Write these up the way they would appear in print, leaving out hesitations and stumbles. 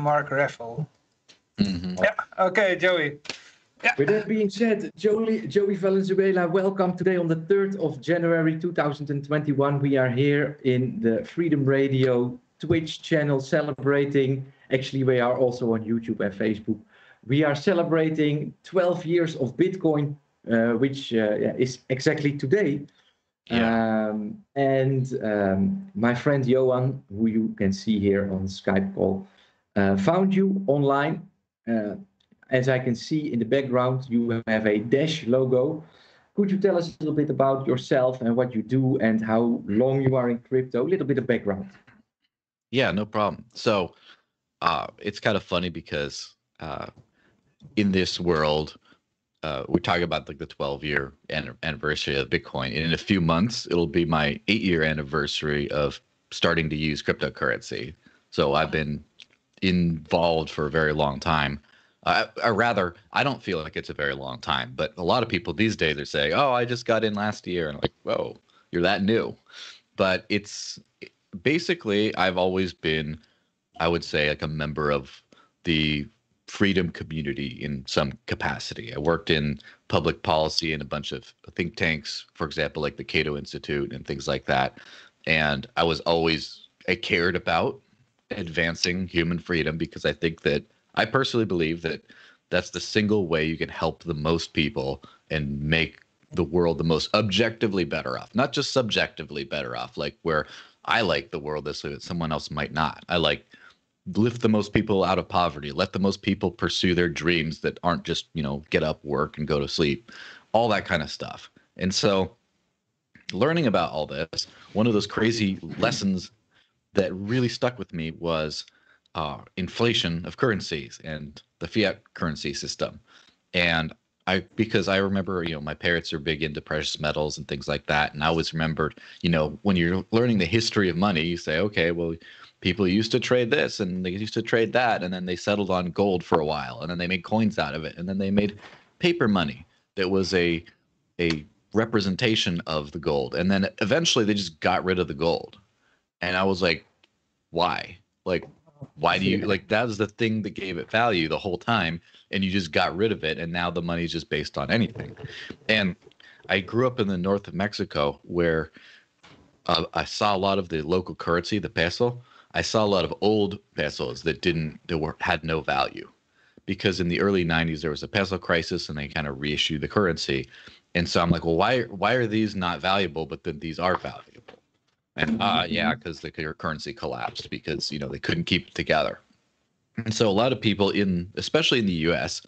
raffle. Mm-hmm. Yeah. Okay, Joey. Yeah. With that being said, Joey Valenzuela, welcome today on the 3rd of January 2021. We are here in the Freedom Radio Twitch channel celebrating. Actually, we are also on YouTube and Facebook. We are celebrating 12 years of Bitcoin, which is exactly today. Yeah. My friend Johan, who you can see here on Skype call, found you online. As I can see in the background, you have a Dash logo. Could you tell us a little bit about yourself and what you do and how long you are in crypto? A little bit of background. Yeah, no problem. So it's kind of funny because in this world, we're talking about like the 12-year anniversary of Bitcoin. And in a few months, it'll be my 8-year anniversary of starting to use cryptocurrency. So I've been involved for a very long time. I don't feel like it's a very long time, but a lot of people these days are saying, "Oh, I just got in last year," and I'm like, "Whoa, you're that new." But it's basically I've always been, I would say, like a member of the freedom community in some capacity. I worked in public policy in a bunch of think tanks, for example, like the Cato Institute and things like that. And I cared about advancing human freedom because I personally believe that that's the single way you can help the most people and make the world the most objectively better off, not just subjectively better off, like where I like the world this way that someone else might not. I like lift the most people out of poverty, let the most people pursue their dreams that aren't just, get up, work, and go to sleep, all that kind of stuff. And so learning about all this, one of those crazy lessons that really stuck with me was inflation of currencies and the fiat currency system. And because I remember, my parents are big into precious metals and things like that. And I always remembered, when you're learning the history of money, you say, okay, well, people used to trade this and they used to trade that. And then they settled on gold for a while. And then they made coins out of it. And then they made paper money that was a representation of the gold. And then eventually they just got rid of the gold. And I was like, why? Like, why do you that was the thing that gave it value the whole time, and you just got rid of it, and now the money's just based on anything. And I grew up in the north of Mexico where I saw a lot of the local currency, the peso. I saw a lot of old pesos that had no value, because in the early 90s there was a peso crisis and they kind of reissued the currency. And so I'm like, well, why are these not valuable, but then these are valuable? And because the currency collapsed because they couldn't keep it together. And so a lot of people especially in the U.S.,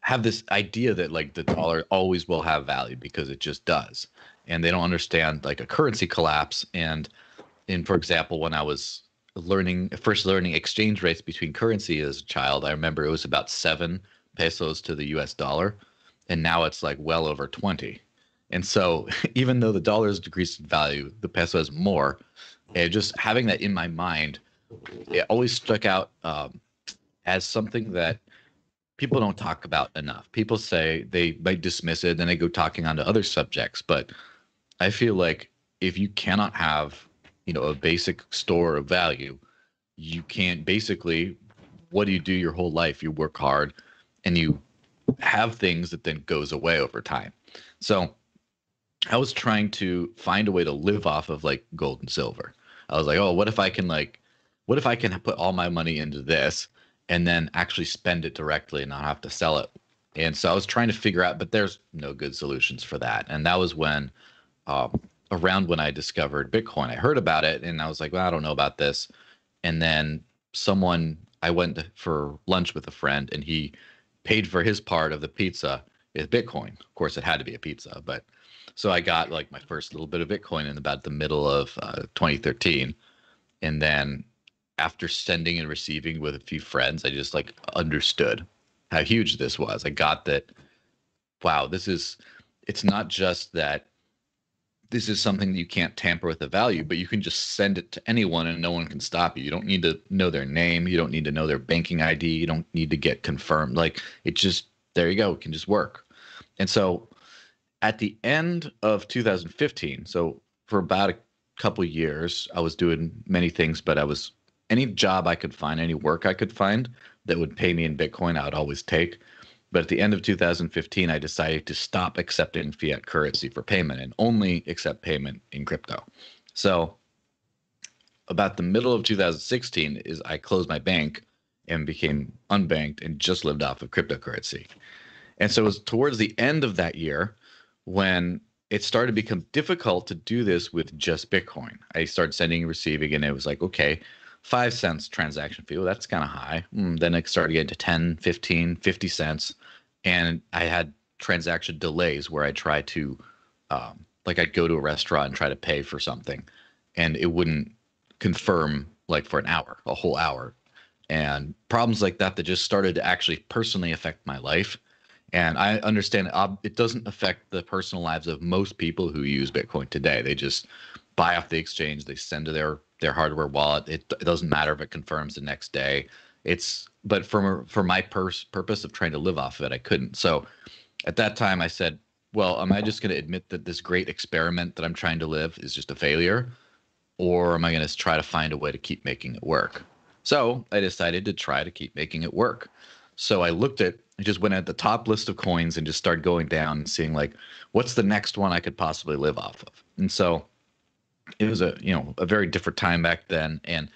have this idea that like the dollar always will have value because it just does, and they don't understand like a currency collapse. And for example, when I was first learning exchange rates between currency as a child, I remember it was about 7 pesos to the U.S. dollar, and now it's like well over 20. And so even though the dollar has decreased in value, the peso has more. And just having that in my mind, it always stuck out as something that people don't talk about enough. People say they might dismiss it, then they go talking on to other subjects. But I feel like if you cannot have, a basic store of value, you can't basically, what do you do your whole life? You work hard and you have things that then goes away over time. So I was trying to find a way to live off of like gold and silver. I was like, oh, what if I can put all my money into this and then actually spend it directly and not have to sell it? And so I was trying to figure out, but there's no good solutions for that. And that was when, around when I discovered Bitcoin, I heard about it and I was like, well, I don't know about this. And then I went for lunch with a friend and he paid for his part of the pizza with Bitcoin. Of course, it had to be a pizza, but so I got like my first little bit of Bitcoin in about the middle of 2013. And then after sending and receiving with a few friends, I just like understood how huge this was. I got that, wow, it's not just that this is something that you can't tamper with the value, but you can just send it to anyone and no one can stop you. You don't need to know their name. You don't need to know their banking ID. You don't need to get confirmed. Like it just, there you go. It can just work. And so at the end of 2015, so for about a couple of years, I was doing many things, but I was any job I could find, any work I could find that would pay me in Bitcoin, I would always take. But at the end of 2015, I decided to stop accepting fiat currency for payment and only accept payment in crypto. So about the middle of 2016 is I closed my bank and became unbanked and just lived off of cryptocurrency. And so it was towards the end of that year when it started to become difficult to do this with just Bitcoin. I started sending and receiving, and it was like, okay, 5 cents transaction fee. Well, that's kind of high. Then it started getting to 10, 15, 50 cents. And I had transaction delays where I tried to, like I'd go to a restaurant and try to pay for something, and it wouldn't confirm like for an hour, a whole hour. And problems like that just started to actually personally affect my life. And I understand it doesn't affect the personal lives of most people who use Bitcoin today. They just buy off the exchange, they send to their hardware wallet. It doesn't matter if it confirms the next day. But for my purpose of trying to live off of it, I couldn't. So at that time I said, well, am I just going to admit that this great experiment that I'm trying to live is just a failure? Or am I going to try to find a way to keep making it work? So I decided to try to keep making it work. So I just went at the top list of coins and just started going down and seeing like, what's the next one I could possibly live off of? And so it was a very different time back then. And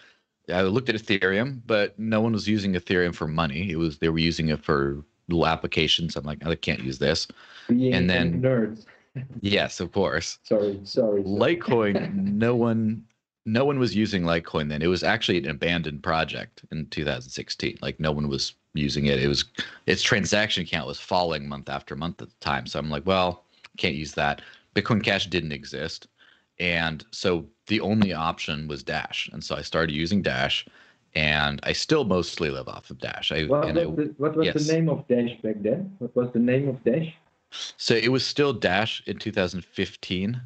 I looked at Ethereum, but no one was using Ethereum for money. They were using it for little applications. I'm like, I can't use this. And then nerds. Yes, of course. Sorry. Litecoin, no one was using Litecoin then. It was actually an abandoned project in 2016. Like no one was using it. Its transaction count was falling month after month at the time. So I'm like, well, can't use that. Bitcoin Cash didn't exist. And so the only option was Dash. And so I started using Dash, and I still mostly live off of Dash. What was the name of Dash back then? What was the name of Dash? So it was still Dash in 2015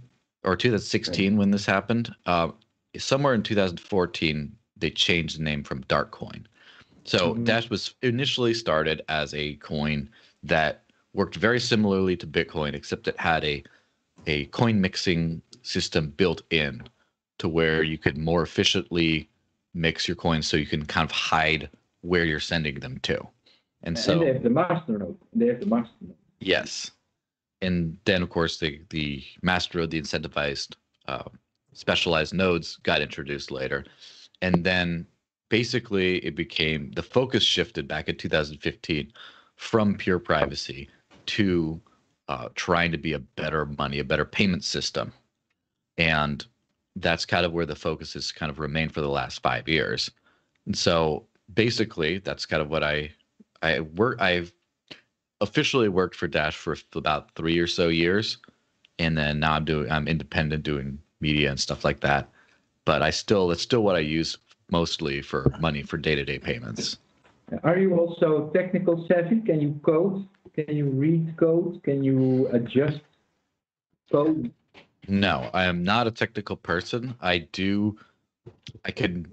or 2016 when this happened. Somewhere in 2014, they changed the name from Darkcoin. So Dash was initially started as a coin that worked very similarly to Bitcoin, except it had a coin mixing system built in to where you could more efficiently mix your coins so you can kind of hide where you're sending them to. And they have the master node. Yes. And then, of course, the master node, the incentivized specialized nodes got introduced later. And then basically the focus shifted back in 2015 from pure privacy to trying to be a better payment system. And that's kind of where the focus has kind of remained for the last 5 years. And so basically that's kind of what I've officially worked for Dash for about 3 or so years. And then now I'm independent doing media and stuff like that. But it's still what I use mostly for money for day-to-day payments. Are you also technical savvy? Can you code? Can you read code? Can you adjust code? No, I am not a technical person. I can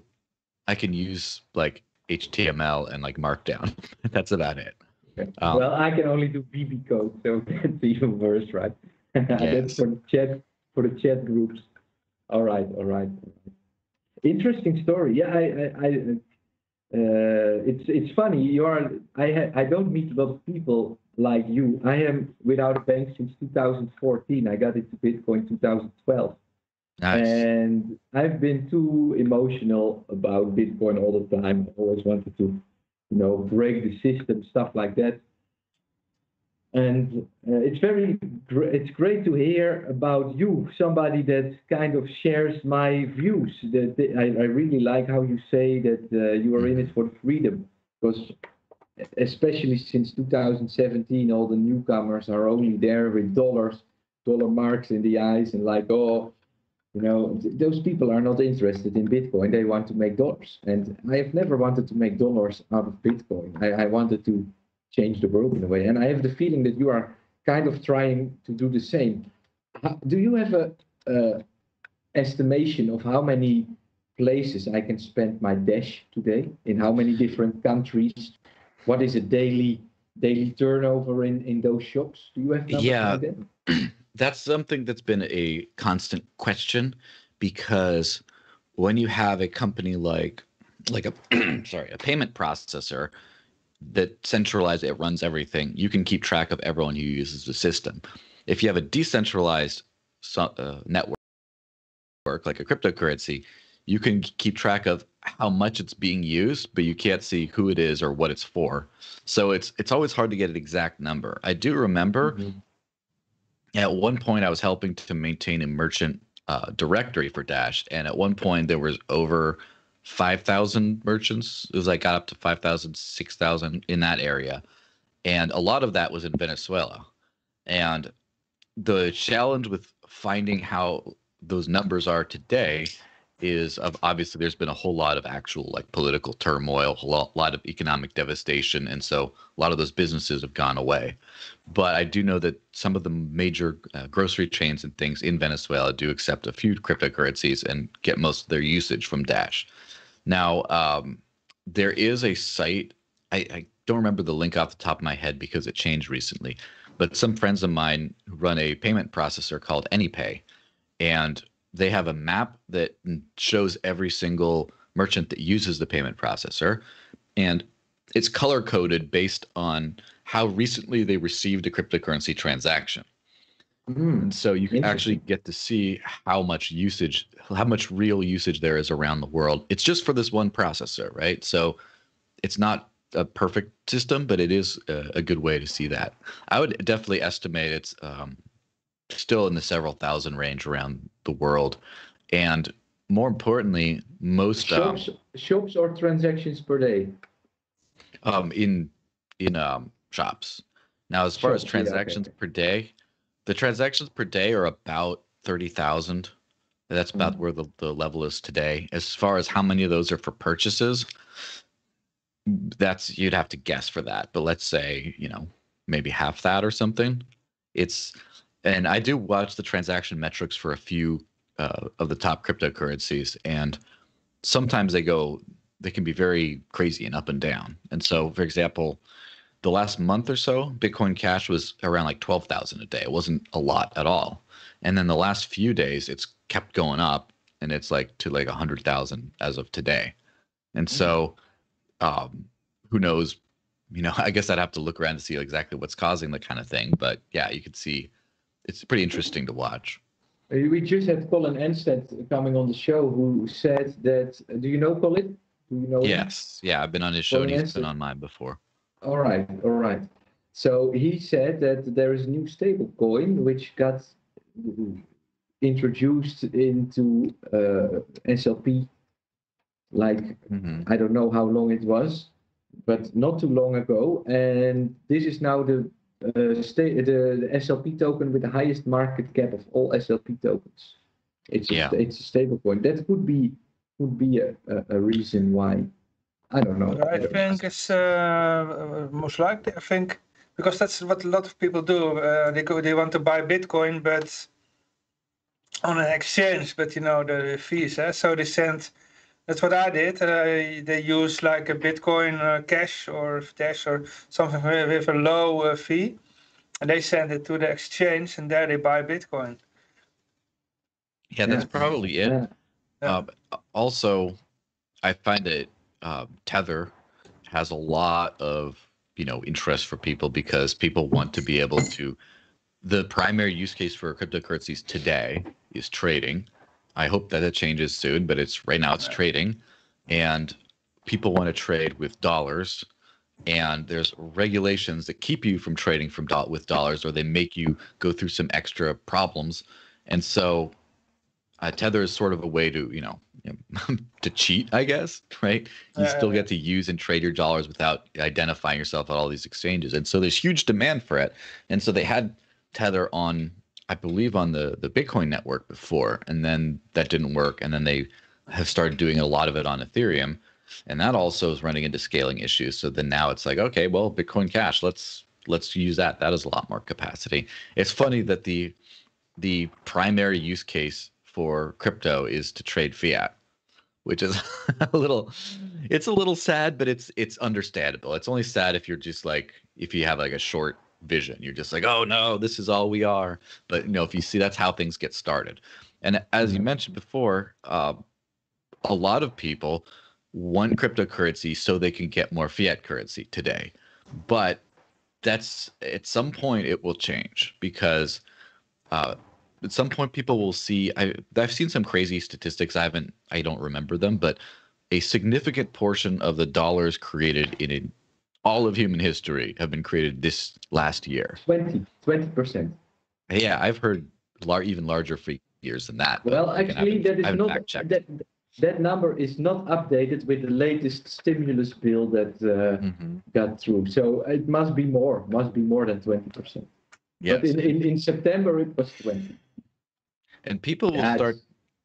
use like HTML and like Markdown. That's about it. Okay. Well, I can only do VB code, so that's even worse, right? That's for the chat groups. All right. Interesting story. Yeah, it's funny. I don't meet a lot of people like you. I am without a bank since 2014. I got into Bitcoin 2012. Nice. And I've been too emotional about Bitcoin all the time. I always wanted to, break the system, stuff like that. And it's great to hear about you, somebody that kind of shares my views. I really like how you say that you are in it for freedom, because especially since 2017, all the newcomers are only there with dollar marks in the eyes and like, those people are not interested in Bitcoin. They want to make dollars. And I have never wanted to make dollars out of Bitcoin. I wanted to change the world in a way. And I have the feeling that you are kind of trying to do the same. Do you have a estimation of how many places I can spend my Dash today, in how many different countries? What is a daily turnover in those shops? Do you have numbers like that? That's something that's been a constant question, because when you have a company like like a sorry, a payment processor that centralized, it runs everything. You can keep track of everyone who uses the system. If you have a decentralized network like a cryptocurrency, you can keep track of how much it's being used, but you can't see who it is or what it's for. So it's always hard to get an exact number. I do remember at one point I was helping to maintain a merchant directory for Dash, and at one point there was over 5,000 merchants. It was like got up to 5,000, 6,000 in that area, and a lot of that was in Venezuela. And the challenge with finding how those numbers are today is obviously there's been a whole lot of actual like political turmoil, a lot of economic devastation, and so a lot of those businesses have gone away. But I do know that some of the major grocery chains and things in Venezuela do accept a few cryptocurrencies and get most of their usage from Dash. Now, there is a site, I don't remember the link off the top of my head because it changed recently, but some friends of mine run a payment processor called AnyPay, and they have a map that shows every single merchant that uses the payment processor, and it's color coded based on how recently they received a cryptocurrency transaction. And so you can actually get to see how much usage, how much real usage there is around the world. It's just for this one processor, right? So it's not a perfect system, but it is a good way to see that. I would definitely estimate it's still in the several thousand range around the world. And more importantly, most shops or transactions per day? In shops. Now, as far as transactions per day, the transactions per day are about 30,000. That's about where the level is today. As far as how many of those are for purchases, that's you'd have to guess for that. But let's say, maybe half that or something. And I do watch the transaction metrics for a few of the top cryptocurrencies, and sometimes they can be very crazy and up and down. And so, for example, the last month or so, Bitcoin Cash was around like 12,000 a day. It wasn't a lot at all. And then the last few days, it's kept going up, and it's like to like 100,000 as of today. And so, who knows? I guess I'd have to look around to see exactly what's causing the kind of thing. But yeah, you could see it's pretty interesting to watch. We just had Colin Enstead coming on the show, who said that. Do you know Colin? Do you know? Yes. Him? Yeah, I've been on his show, and he's been on mine before. All right. So he said that there is a new stable coin which got introduced into SLP, like I don't know how long it was, but not too long ago. And this is now the SLP token with the highest market cap of all SLP tokens. It's a stable coin. That could be a reason why. I don't know. I think it's most likely. I think because that's what a lot of people do. They want to buy Bitcoin, but on an exchange. But the fees. So they send. That's what I did. They use like a Bitcoin Cash or Dash or something with a low fee, and they send it to the exchange, and there they buy Bitcoin. Yeah, that's probably it. Yeah. Also, I find that Tether has a lot of interest for people because people want to be able to. The primary use case for cryptocurrencies today is trading. I hope that it changes soon, but right now it's trading, and people want to trade with dollars, and there's regulations that keep you from trading with dollars, or they make you go through some extra problems, and so Tether is sort of a way to to cheat, I guess, right? You still get to use and trade your dollars without identifying yourself at all these exchanges, and so there's huge demand for it, and so they had Tether on, I believe, on the Bitcoin network before, and then that didn't work, and then they have started doing a lot of it on Ethereum, and that also is running into scaling issues. So then now it's like, okay, well, Bitcoin Cash, let's use that. That has a lot more capacity. It's funny that the primary use case for crypto is to trade fiat, which is a little sad, but it's understandable. It's only sad if you're just like, if you have like a short vision, you're just like, oh no, this is all we are. But if you see, that's how things get started. And as you mentioned before, a lot of people one cryptocurrency so they can get more fiat currency today. But that's at some point it will change because at some point people will see. I've seen some crazy statistics. I don't remember them, but a significant portion of the dollars created in all of human history have been created this last year. 20%. Yeah, I've heard even larger figures than that. Well, actually, that is not that number is not updated with the latest stimulus bill that got through. So it must be more than 20%. Yes. But in September it was 20. And people will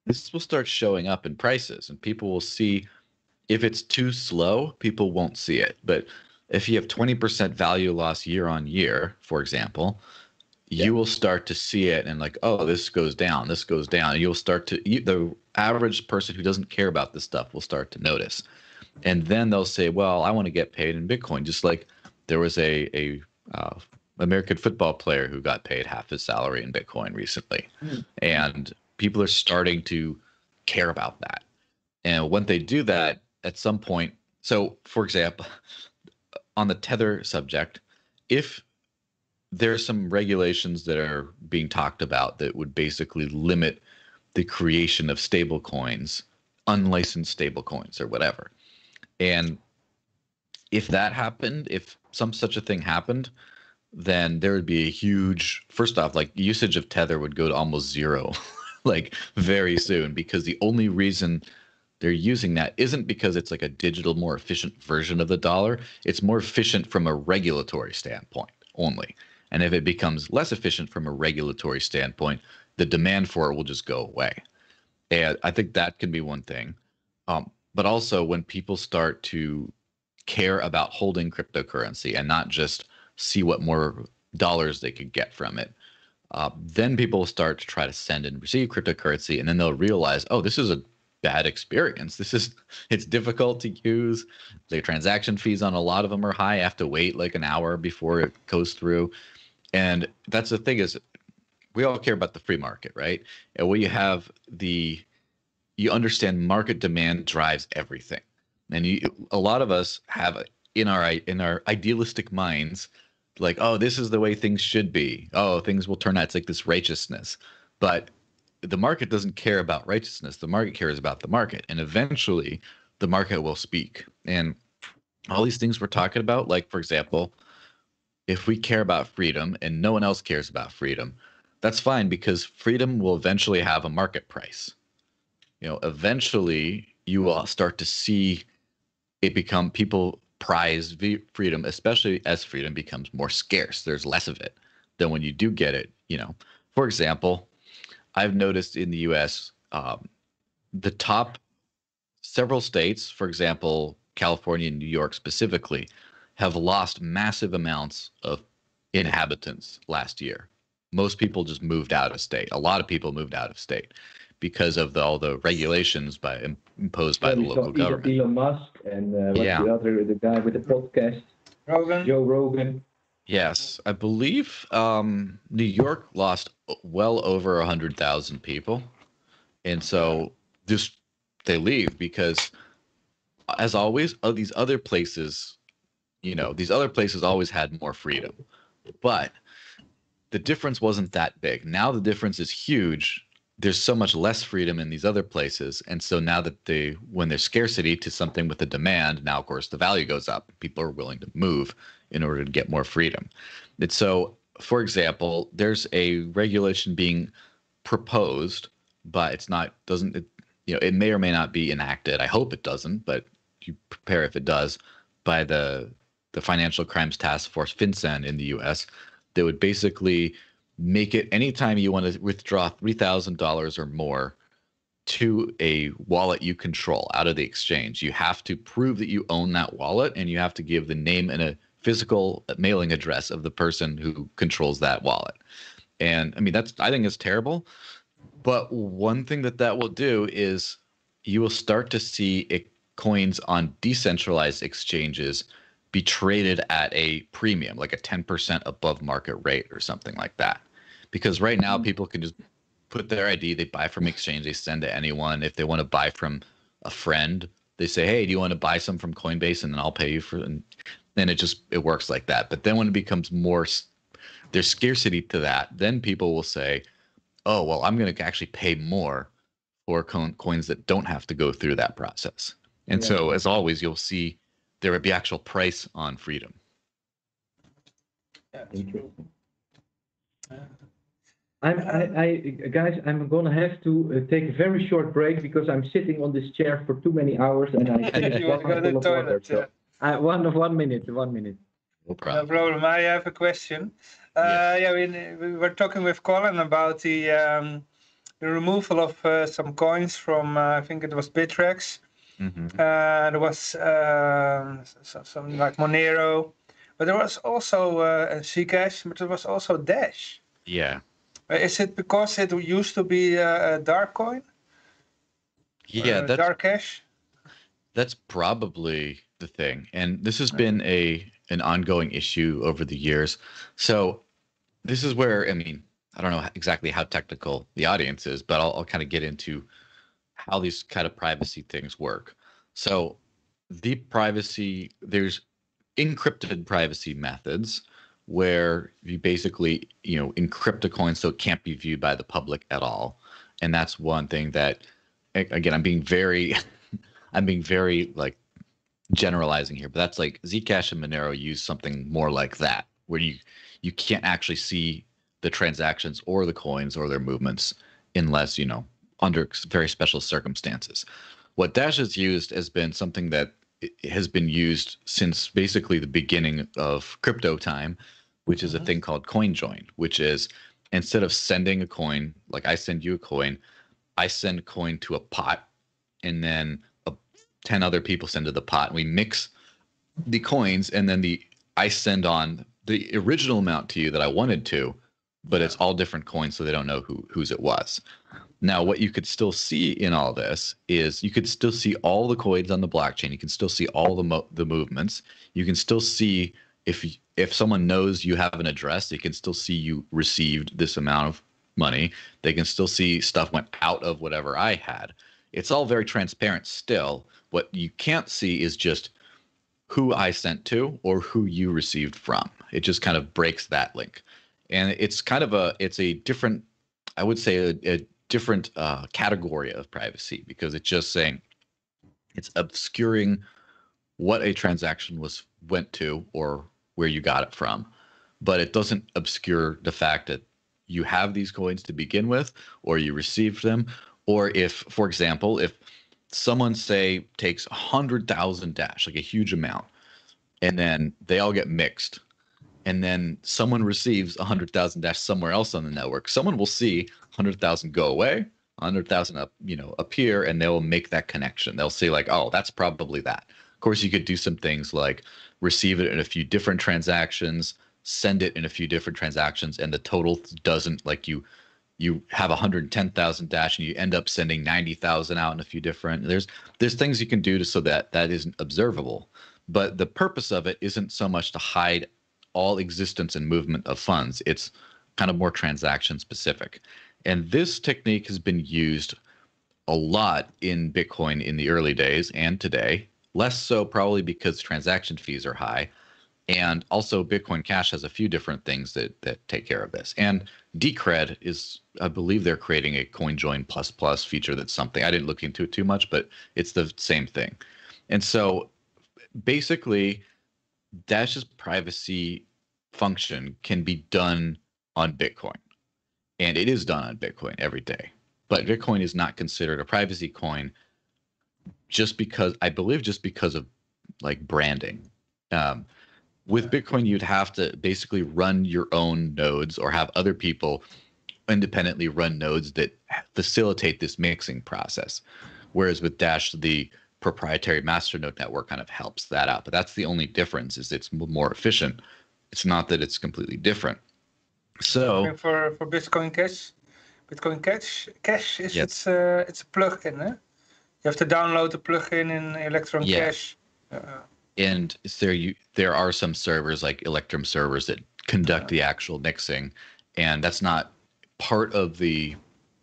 this will start showing up in prices, and people will see if it's too slow, people won't see it. But if you have 20% value loss year on year, for example, you will start to see it and like, oh, this goes down. And you'll start to, the average person who doesn't care about this stuff will start to notice. And then they'll say, well, I want to get paid in Bitcoin. Just like there was a American football player who got paid half his salary in Bitcoin recently. And people are starting to care about that. And when they do that at some point, so for example, on the Tether subject, if there's some regulations that are being talked about that would basically limit the creation of stable coins, unlicensed stable coins or whatever. And if that happened, if such a thing happened, then there would be a huge, first off, like usage of Tether would go to almost zero, like very soon, because the only reason they're using that isn't because it's like a digital, more efficient version of the dollar. It's more efficient from a regulatory standpoint only. And if it becomes less efficient from a regulatory standpoint, the demand for it will just go away. And I think that can be one thing. But also when people start to care about holding cryptocurrency and not just see what more dollars they could get from it, then people will start to try to send and receive cryptocurrency, and then they'll realize, oh, this is a bad experience. It's difficult to use. The transaction fees on a lot of them are high. I have to wait like an hour before it goes through. And that's the thing, is we all care about the free market, right? And when you have you understand market demand drives everything. And a lot of us have in our idealistic minds, like, oh, this is the way things should be. Oh, things will turn out. It's like this righteousness. But the market doesn't care about righteousness. The market cares about the market. And eventually the market will speak. And all these things we're talking about, like, for example, if we care about freedom and no one else cares about freedom, that's fine, because freedom will eventually have a market price. Eventually you will start to see it become, people prize freedom, especially as freedom becomes more scarce. There's less of it than when you do get it. For example, I've noticed in the US, the top several states, for example, California and New York specifically, have lost massive amounts of inhabitants last year. Most people just moved out of state. A lot of people moved out of state because of all the regulations imposed by the local government. Elon Musk and the guy with the podcast, Joe Rogan. Yes, I believe New York lost well over 100,000 people, and so they leave because, as always, these other places always had more freedom, but the difference wasn't that big. Now the difference is huge. There's so much less freedom in these other places, and so now that when there's scarcity to something with a demand, now of course the value goes up. People are willing to move in order to get more freedom. And so, for example, there's a regulation being proposed, but it may or may not be enacted. I hope it doesn't, but you prepare if it does, by the Financial Crimes Task Force, FinCEN, in the US, that would basically make it anytime you want to withdraw $3,000 or more to a wallet you control out of the exchange, you have to prove that you own that wallet, and you have to give the name and a physical mailing address of the person who controls that wallet. And I mean, I think it's terrible. But one thing that will do is you will start to see coins on decentralized exchanges be traded at a premium, like a 10% above market rate or something like that. Because right now people can just put their ID, they buy from exchange, they send to anyone. If they want to buy from a friend, They say, hey, do you want to buy some from Coinbase, and then I'll pay you for it. And then it works like that. But then when it becomes more, there's scarcity to that, then people will say, oh, well, I'm going to actually pay more for coins that don't have to go through that process. And so, as always, you'll see there would be actual price on freedom. Yeah. Interesting. Guys, I'm gonna have to take a very short break because I'm sitting on this chair for too many hours, and I finished You want to go to the toilet? So, 1 minute. No No problem. problem. I have a question. Yes. Yeah, we were talking with Colin about the removal of some coins from I think it was Bittrex. There was some like Monero, but there was also Zcash, but there was also Dash. Yeah. Is it because it used to be a dark coin? Yeah, dark cash. That's probably the thing, and this has been an ongoing issue over the years. So this is where, I mean, I don't know exactly how technical the audience is, but I'll kind of get into how these kind of privacy things work. So there's encrypted privacy methods where you basically, encrypt a coin so it can't be viewed by the public at all. And that's one thing that, again, I'm being very like generalizing here, but that's like Zcash and Monero use something more like that, where you can't actually see the transactions or the coins or their movements unless, under very special circumstances. What Dash has used has been something that has been used since basically the beginning of crypto time, which is a thing called coin join, which is instead of sending a coin, like I send you a coin, I send a coin to a pot, and then 10 other people send to the pot, and we mix the coins, and then I send on the original amount to you that I wanted to, but it's all different coins, so they don't know whose it was. Now, what you could still see in all this is you could still see all the coins on the blockchain. You can still see all the movements. You can still see if someone knows you have an address, they can still see you received this amount of money. They can still see stuff went out of whatever I had. It's all very transparent still. What you can't see is just who I sent to or who you received from. It just kind of breaks that link. And it's kind of it's a different, I would say a different category of privacy, because it's just saying it's obscuring what a transaction went to or where you got it from, but it doesn't obscure the fact that you have these coins to begin with, or you received them, or if, for example, if someone say takes 100,000 Dash, like a huge amount, and then they all get mixed, and then someone receives 100,000 Dash somewhere else on the network, someone will see 100,000 go away, 100,000 appear, and they will make that connection. They'll say like, oh, that's probably that. Of course, you could do some things like receive it in a few different transactions, send it in a few different transactions, and the total doesn't, like you have 110,000 Dash and you end up sending 90,000 out in a few different. There's things you can do so that isn't observable. But the purpose of it isn't so much to hide all existence and movement of funds. It's kind of more transaction specific. And this technique has been used a lot in Bitcoin in the early days and today, less so probably because transaction fees are high. And also Bitcoin Cash has a few different things that take care of this. And Decred is, I believe they're creating a CoinJoin plus feature that's something, I didn't look into it too much, but it's the same thing. And so basically Dash's privacy function can be done on Bitcoin. And it is done on Bitcoin every day. But Bitcoin is not considered a privacy coin just because of like branding. With Bitcoin, you'd have to basically run your own nodes or have other people independently run nodes that facilitate this mixing process. Whereas with Dash, the proprietary masternode network kind of helps that out. But that's the only difference, is it's more efficient. It's not that it's completely different. So for Bitcoin Cash is yes. it's a plugin, eh? You have to download the plugin in Electron Cash. And there are some servers like Electrum servers that conduct the actual mixing, and that's not part of the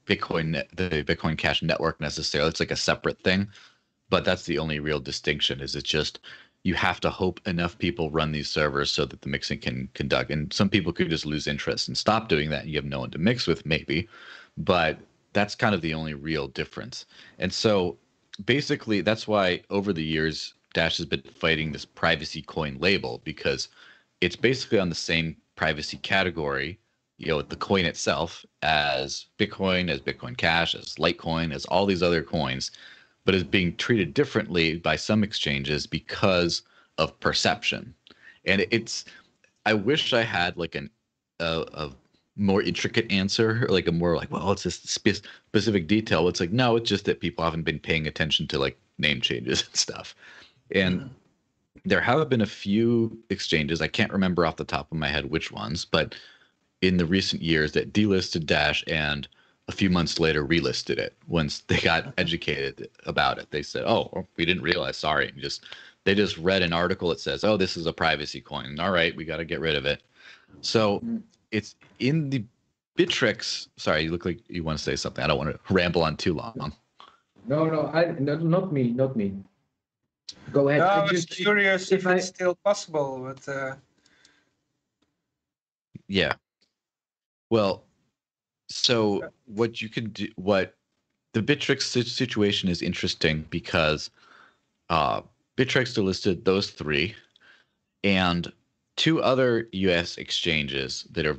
Bitcoin Cash network necessarily. It's like a separate thing. but that's the only real distinction. Is it's just you have to hope enough people run these servers so that the mixing can conduct. And some people could just lose interest and stop doing that, and you have no one to mix with, maybe. But that's kind of the only real difference. And so basically, that's why over the years, Dash has been fighting this privacy coin label, because it's basically on the same privacy category, the coin itself, as Bitcoin Cash, as Litecoin, as all these other coins, but is being treated differently by some exchanges because of perception. And I wish I had like a more intricate answer, like a more like, well, it's a specific detail. It's like, no, it's just that people haven't been paying attention to like name changes and stuff. And there have been a few exchanges, I can't remember off the top of my head which ones, but in the recent years that delisted Dash and a few months later relisted it once they got educated about it. They said, oh, we didn't realize, sorry. And they just read an article that says, oh, this is a privacy coin. All right, we got to get rid of it. So it's in the Bittrex. Sorry, you look like you want to say something. I don't want to ramble on too long. No, not me. Go ahead. No, I was curious if it's still possible, but yeah. Well, so what you could do, what the Bittrex situation is interesting because Bittrex delisted those three, and two other U.S. exchanges that are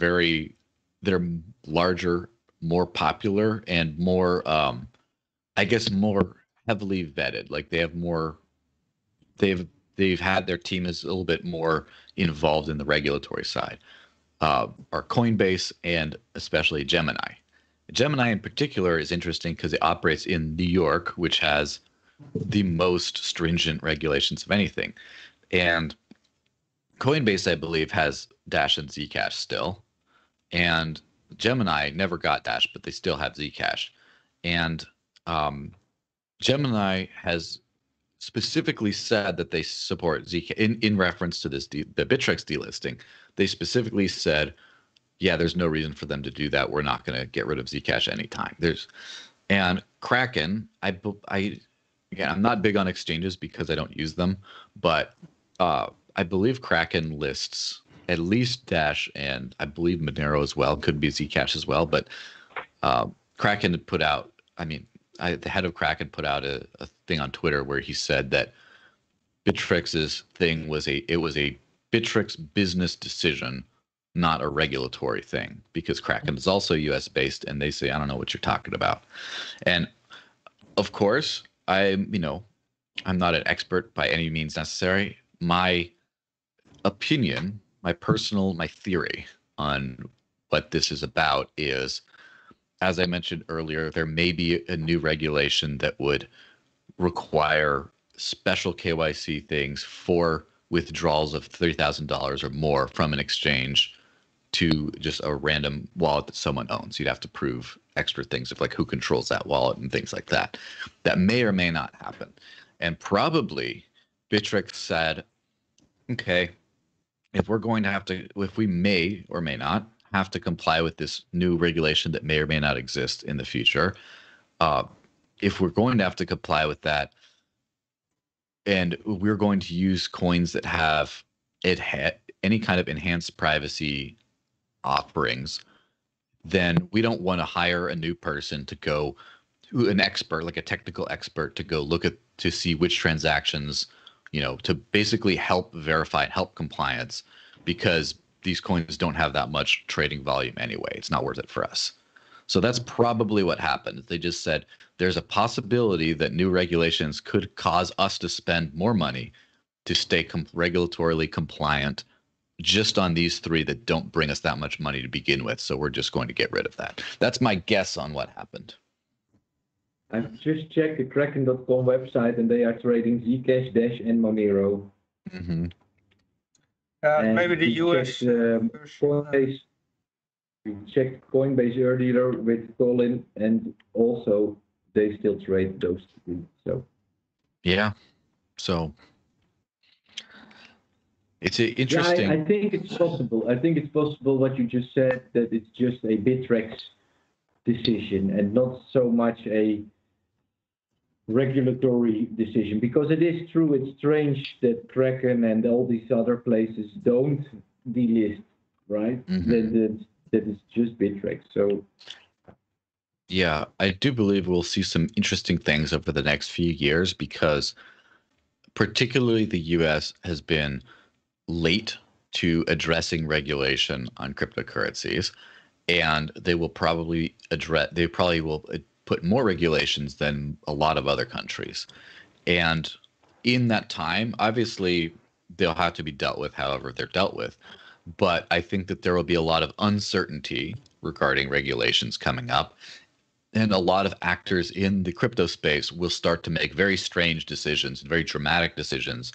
larger, more popular, and more, I guess, more heavily vetted. Like they've had their team is a little bit more involved in the regulatory side. Are Coinbase and especially Gemini. Gemini in particular is interesting because it operates in New York, which has the most stringent regulations of anything. And Coinbase, I believe, has Dash and Zcash still. And Gemini never got Dash, but they still have Zcash. And Gemini has specifically said that they support Zcash in reference to the Bittrex delisting. They specifically said, yeah, there's no reason for them to do that. We're not going to get rid of Zcash anytime. And Kraken, again, I'm not big on exchanges because I don't use them, but I believe Kraken lists at least Dash, and I believe Monero as well, could be Zcash as well. But Kraken had put out, the head of Kraken put out a thing on Twitter where he said that Bittrex's thing was a Bittrex business decision, not a regulatory thing, because Kraken is also US based, and they say, I don't know what you're talking about. And of course, I'm not an expert by any means necessary. My opinion, my theory on what this is about is, as I mentioned earlier, there may be a new regulation that would require special KYC things for withdrawals of $30,000 or more from an exchange to just a random wallet that someone owns. You'd have to prove extra things of like who controls that wallet and things like that. That may or may not happen. And probably Bittrex said, okay, if we may or may not have to comply with this new regulation that may or may not exist in the future, if we're going to have to comply with that, and we're going to use coins that have any kind of enhanced privacy offerings, then we don't want to hire a new person to go, an expert, like a technical expert, to go look to see which transactions, to basically help verify and help compliance, because these coins don't have that much trading volume anyway. It's not worth it for us. So that's probably what happened. They just said there's a possibility that new regulations could cause us to spend more money to stay regulatorily compliant just on these three that don't bring us that much money to begin with. So we're just going to get rid of that. That's my guess on what happened. I've just checked the Kraken.com website, and they are trading Zcash, Dash, and Monero. Mm-hmm. Maybe the US Coinbase. We checked Coinbase earlier with Colin, and also they still trade those two. So yeah, so it's interesting. Yeah, I think it's possible. I think it's possible what you just said, that it's just a Bittrex decision and not so much a regulatory decision, because it is true, it's strange that Kraken and all these other places don't delist, right? That is just Bittrex. So yeah, I do believe we'll see some interesting things over the next few years, because particularly the US has been late to addressing regulation on cryptocurrencies, and they will probably will put more regulations than a lot of other countries. And in that time, obviously, they'll have to be dealt with however they're dealt with. But I think that there will be a lot of uncertainty regarding regulations coming up. And a lot of actors in the crypto space will start to make very strange decisions, very dramatic decisions,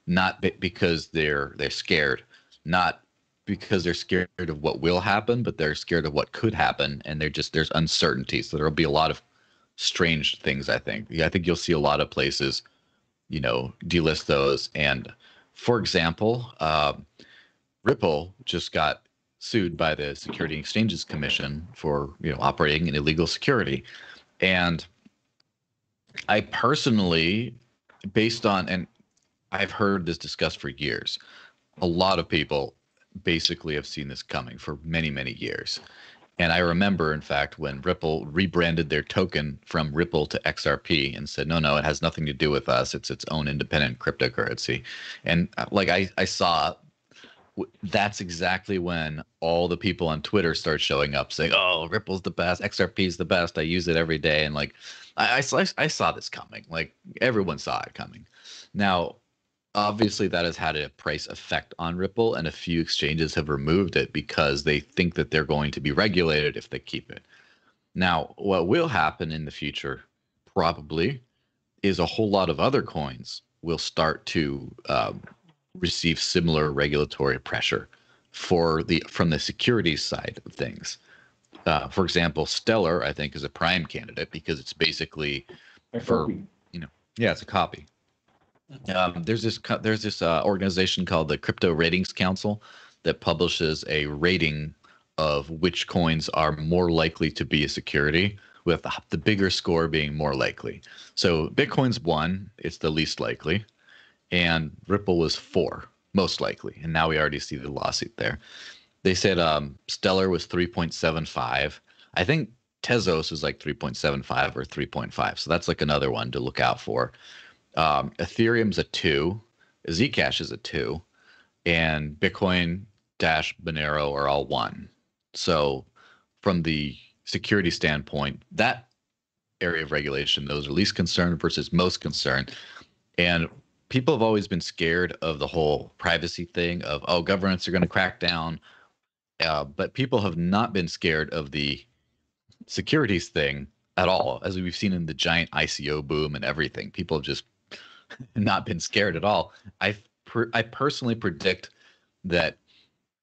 not because they're scared, not because they're scared of what will happen, but they're scared of what could happen, and there's uncertainty. So there'll be a lot of strange things. I think you'll see a lot of places, delist those. And for example, Ripple just got sued by the Security and Exchanges Commission for operating in illegal security. And I personally, and I've heard this discussed for years, a lot of people basically have seen this coming for many, many years. And I remember, in fact, when Ripple rebranded their token from Ripple to XRP and said, no, it has nothing to do with us. It's its own independent cryptocurrency. And I saw, that's exactly when all the people on Twitter start showing up saying, oh, Ripple's the best, XRP's the best, I use it every day. And I saw this coming. Everyone saw it coming. Now, obviously that has had a price effect on Ripple, and a few exchanges have removed it because they think that they're going to be regulated if they keep it. Now, what will happen in the future probably is a whole lot of other coins will start to receive similar regulatory pressure from the securities side of things. For example, Stellar, I think, is a prime candidate because it's basically it's a copy. There's this organization called the Crypto Ratings Council that publishes a rating of which coins are more likely to be a security, with the bigger score being more likely. So Bitcoin's 1, it's the least likely, and Ripple was 4, most likely. And now we already see the lawsuit there. They said Stellar was 3.75. I think Tezos is 3.75 or 3.5. So that's another one to look out for. Ethereum's a 2, Zcash is a 2, and Bitcoin dash Monero are all 1. So from the security standpoint, that area of regulation, those are least concerned versus most concerned. And people have always been scared of the whole privacy thing of, governments are going to crack down. But people have not been scared of the securities thing at all, as we've seen in the giant ICO boom and everything. People have just not been scared at all. I personally predict that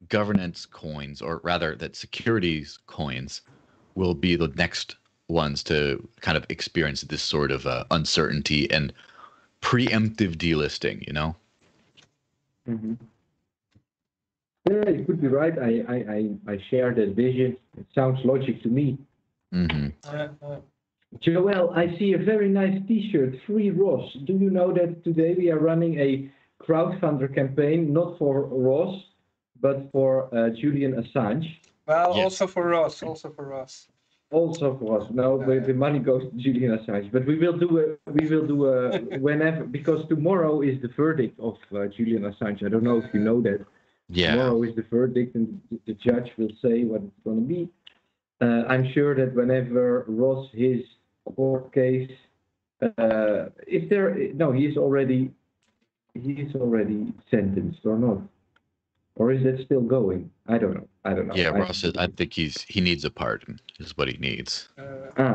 governance coins, or rather that securities coins, will be the next ones to kind of experience this sort of uncertainty and preemptive delisting, Mm-hmm. Yeah, you could be right. I share that vision. It sounds logic to me. Mm-hmm. Joel, I see a very nice T-shirt, Free Ross. Do you know that today we are running a crowdfunder campaign, not for Ross, but for Julian Assange? Well, Yes. also for Ross. Also for us. No, the money goes to Julian Assange. But we will do whenever, because tomorrow is the verdict of Julian Assange. I don't know if you know that. Yeah. Tomorrow is the verdict, and the judge will say what it's going to be. I'm sure that whenever Ross, his court case, he is already sentenced or not, or is that still going? I don't know. Yeah, Ross, I think he needs a pardon. Is what he needs. I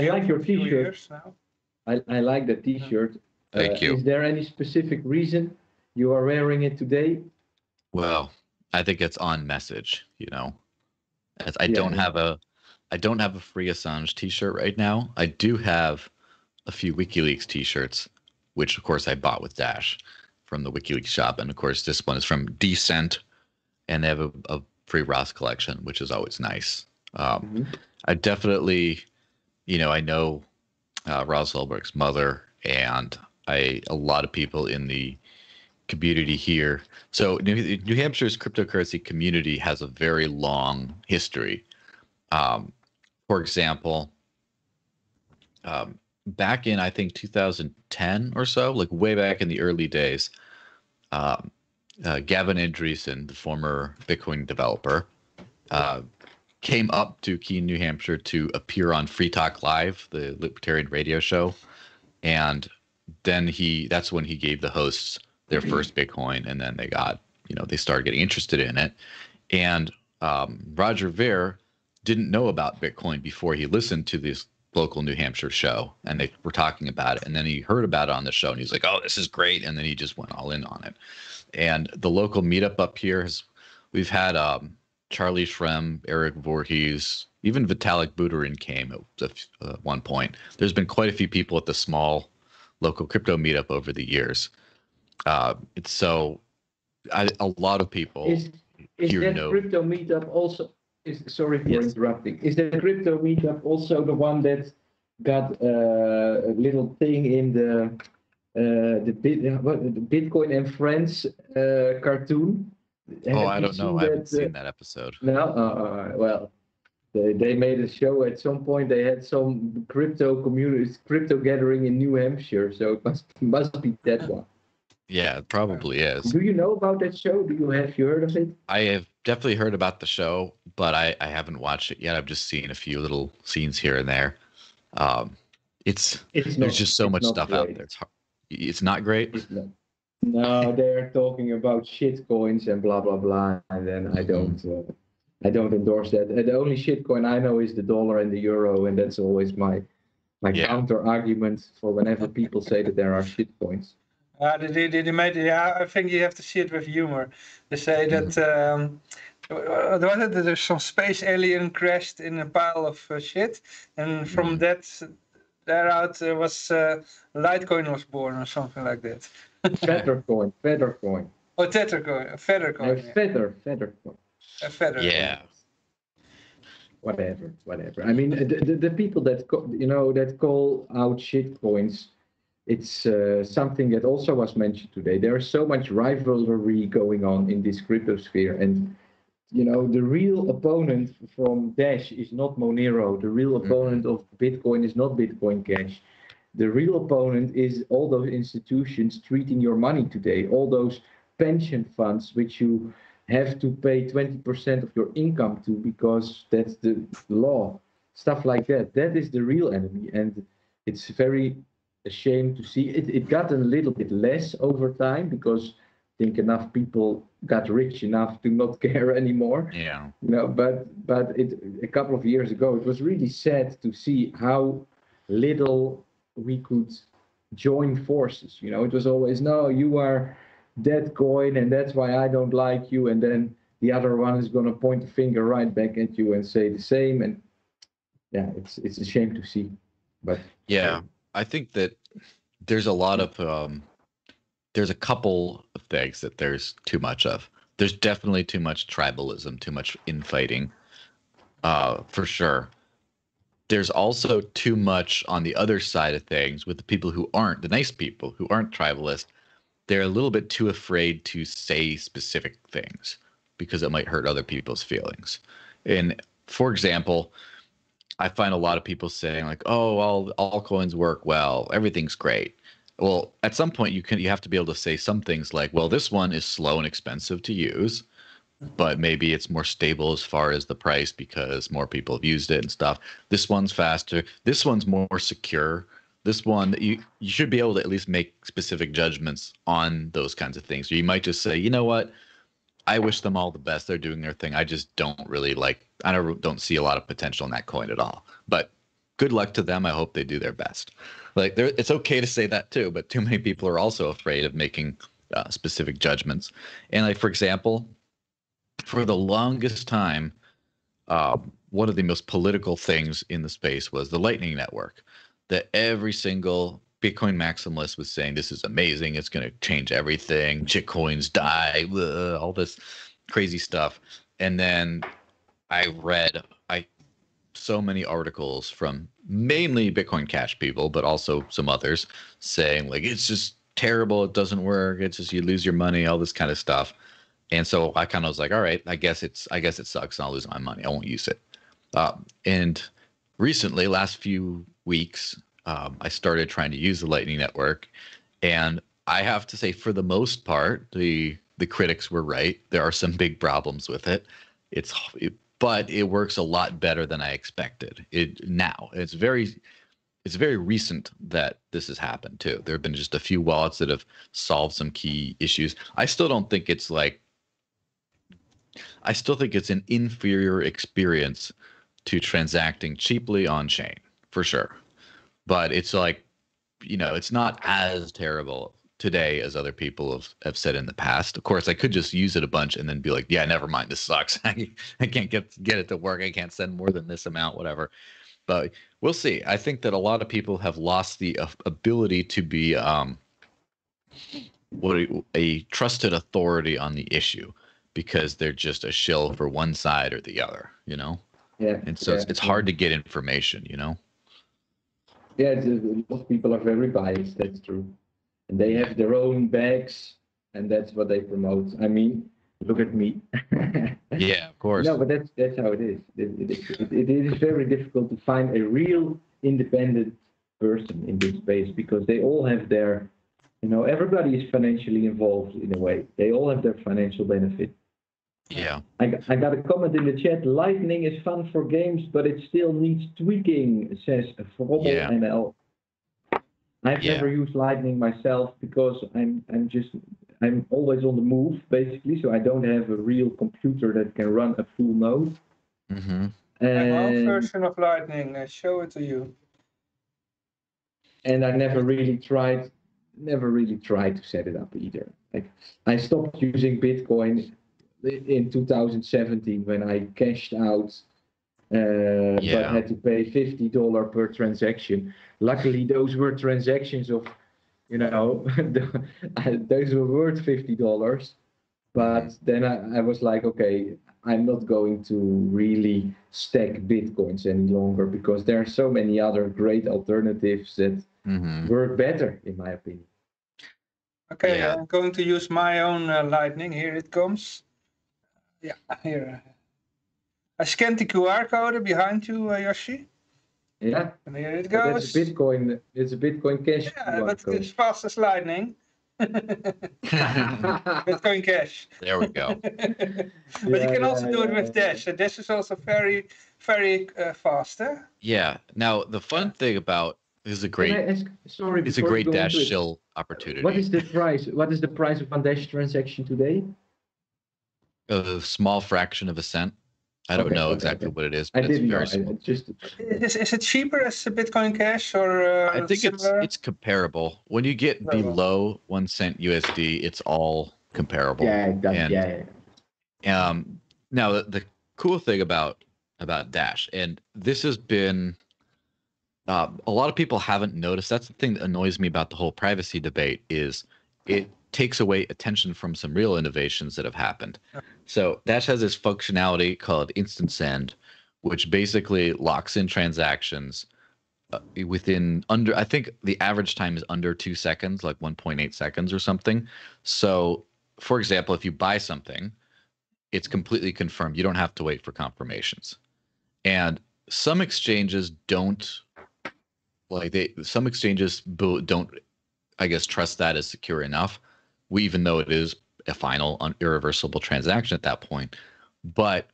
like your T-shirt. I like the T-shirt. Thank you. Is there any specific reason you are wearing it today? Well, I think it's on message, As I don't have a free Assange T-shirt right now. I do have a few WikiLeaks T-shirts, which of course I bought with Dash from the WikiLeaks shop, and of course this one is from Decent, and they have a free Ross collection, which is always nice. I definitely, I know Ross Ulbricht's mother, and a lot of people in the community here. So New Hampshire's cryptocurrency community has a very long history. For example, back in, I think, 2010 or so, like way back in the early days, Gavin Andreessen, the former Bitcoin developer, came up to Keene, New Hampshire to appear on Free Talk Live, the libertarian radio show. And then that's when he gave the hosts their first Bitcoin. And then they started getting interested in it. And Roger Ver didn't know about Bitcoin before he listened to this local New Hampshire show, and they were talking about it. And then he heard about it on the show, and he's like, "Oh, this is great!" And then he just went all in on it. And the local meetup up here we've had Charlie Shrem, Eric Voorhees, even Vitalik Buterin came at one point. There's been quite a few people at the small local crypto meetup over the years. A lot of people is here that know. crypto meetup also? Sorry for interrupting. Is the crypto meetup also the one that got a little thing in the Bitcoin and Friends cartoon? I don't know. I haven't seen that episode. No, well, they made a show at some point. They had some crypto gathering in New Hampshire, so it must be that one. Yeah, it probably is. Do you know about that show? Have you heard of it? I have definitely heard about the show, but I haven't watched it yet. I've just seen a few little scenes here and there. There's just so much stuff out there. It's not great. It's not. No, they're talking about shit coins and blah blah blah, and then I don't endorse that. The only shit coin I know is the dollar and the euro, and that's always my counter argument for whenever people say that there are shit coins. I think you have to see it with humor. They say that there's some space alien crashed in a pile of shit, and from thereout was Litecoin was born or something like that. Feather coin. Oh, Tethercoin, feather coin. Feather coin. A feather. Yeah. Whatever. I mean, the people that call out shit coins. It's something that also was mentioned today. There is so much rivalry going on in this crypto sphere, and the real opponent from Dash is not Monero. The real opponent of Bitcoin is not Bitcoin Cash. The real opponent is all those institutions treating your money today, all those pension funds which you have to pay 20% of your income to because that's the law, stuff like that. That is the real enemy, and it's very a shame to see it. It got a little bit less over time because I think enough people got rich enough to not care anymore. Yeah. But a couple of years ago, it was really sad to see how little we could join forces. It was always, no, you are that coin and that's why I don't like you, and then the other one is going to point the finger right back at you and say the same. And yeah, it's a shame to see. But yeah, I think that there's a lot of there's a couple of things that there's too much of. There's definitely too much tribalism, too much infighting, for sure. There's also too much on the other side of things with the people who aren't, the nice people who aren't tribalist. They're a little bit too afraid to say specific things because it might hurt other people's feelings. And for example, I find a lot of people saying like, "Oh, all coins work well, everything's great." Well, at some point you have to be able to say some things like, "Well, this one is slow and expensive to use, but maybe it's more stable as far as the price because more people have used it and stuff. This one's faster. This one's more secure. This one, you should be able to at least make specific judgments on those kinds of things. Or you might just say, you know what? I wish them all the best. They're doing their thing. I just don't really don't see a lot of potential in that coin at all. But good luck to them. I hope they do their best." Like, it's okay to say that too, but too many people are also afraid of making specific judgments. And like, for example, for the longest time, one of the most political things in the space was the Lightning Network, that every single Bitcoin maximalist was saying, this is amazing, it's going to change everything, shitcoins die, all this crazy stuff. And then I read, so many articles from mainly Bitcoin Cash people, but also some others saying like it's just terrible, it doesn't work, it's just you lose your money, all this kind of stuff. And so I kind of was like, all right, I guess it sucks, and I'll lose my money. I won't use it. And recently, last few weeks, I started trying to use the Lightning Network, and I have to say, for the most part, the critics were right. There are some big problems with it. But it works a lot better than I expected. It's very recent that this has happened too. There have been just a few wallets that have solved some key issues. I still think it's an inferior experience to transacting cheaply on chain, for sure. But it's like, it's not as terrible today as other people have said in the past. Of course, I could just use it a bunch and then be like, yeah, never mind, this sucks. I can't get it to work. I can't send more than this amount, whatever. But we'll see. I think that a lot of people have lost the ability to be a trusted authority on the issue, because they're just a shill for one side or the other, Yeah. And so it's hard to get information, Yeah, a lot of people are very biased. That's true, and they have their own bags, and that's what they promote. I mean, look at me. Yeah, of course. No, but that's how it is. It is very difficult to find a real independent person in this space, because they all have their, everybody is financially involved in a way. They all have their financial benefit. Yeah. I got a comment in the chat. Lightning is fun for games, but it still needs tweaking, says Frobble ML. I've never used Lightning myself, because I'm always on the move, basically, so I don't have a real computer that can run a full node. Mm-hmm. And my own version of Lightning, I show it to you. And I never really tried to set it up either. Like, I stopped using Bitcoin in 2017 when I cashed out, but had to pay $50 per transaction. Luckily, those were transactions of, those were worth $50. But then I was like, okay, I'm not going to really stack Bitcoins any longer, because there are so many other great alternatives that work better, in my opinion. Okay, I'm going to use my own Lightning. Here it comes. Yeah, here. I scanned the QR code behind you, Yoshi. Yeah. And here it goes. It's a Bitcoin Cash. Yeah, but it's fast as lightning. Bitcoin Cash. There we go. But you can also do it with Dash. So Dash is also very, very fast. Yeah. Now the fun thing about it's a great Dash shill opportunity. What is the price? What is the price of one Dash transaction today? A small fraction of a cent. I don't know exactly what it is, but it's very small. Is it cheaper as a Bitcoin Cash, or I think it's comparable. When you get below 1 cent USD, it's all comparable. Now the cool thing about Dash, and this has been a lot of people haven't noticed. That's the thing that annoys me about the whole privacy debate, is it takes away attention from some real innovations that have happened. So Dash has this functionality called Instant Send, which basically locks in transactions within I think the average time is under 2 seconds, like 1.8 seconds or something. So, for example, if you buy something, it's completely confirmed. You don't have to wait for confirmations. And some exchanges don't, I guess, trust that as secure enough, even though it is a final irreversible transaction at that point. But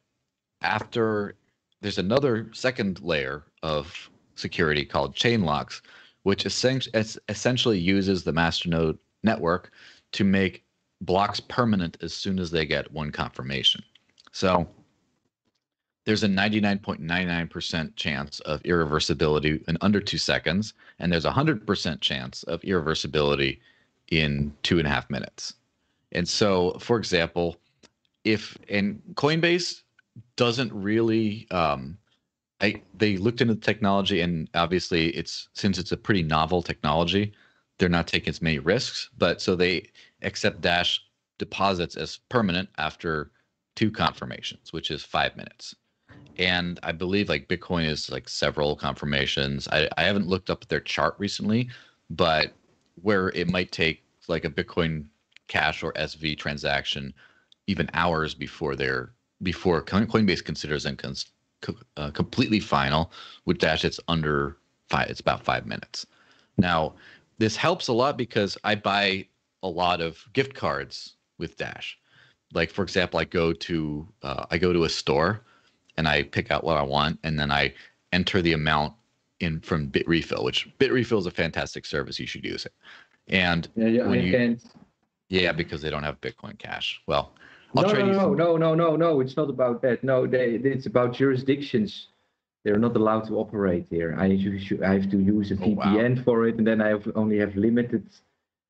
there's another second layer of security called chain locks, which essentially uses the masternode network to make blocks permanent as soon as they get one confirmation. So there's a 99.99% chance of irreversibility in under 2 seconds, and there's a 100% chance of irreversibility in 2.5 minutes. And so, for example, Coinbase doesn't really, they looked into the technology, and obviously since it's a pretty novel technology, they're not taking as many risks, but so they accept Dash deposits as permanent after 2 confirmations, which is 5 minutes. And I believe like Bitcoin is like several confirmations. I haven't looked up their chart recently, but where it might take like a Bitcoin Cash or SV transaction even hours before Coinbase considers them completely final. With Dash, it's under five. It's about 5 minutes. Now, this helps a lot because I buy a lot of gift cards with Dash. Like for example, I go to a store and I pick out what I want, and then I enter the amount in from Bitrefill, which Bitrefill is a fantastic service. You should use it. And when you can't. yeah, because they don't have Bitcoin Cash. Well, I'll No, trade you some. no. It's not about that. No, it's about jurisdictions. They're not allowed to operate here. I have to use a VPN for it, and then I only have limited.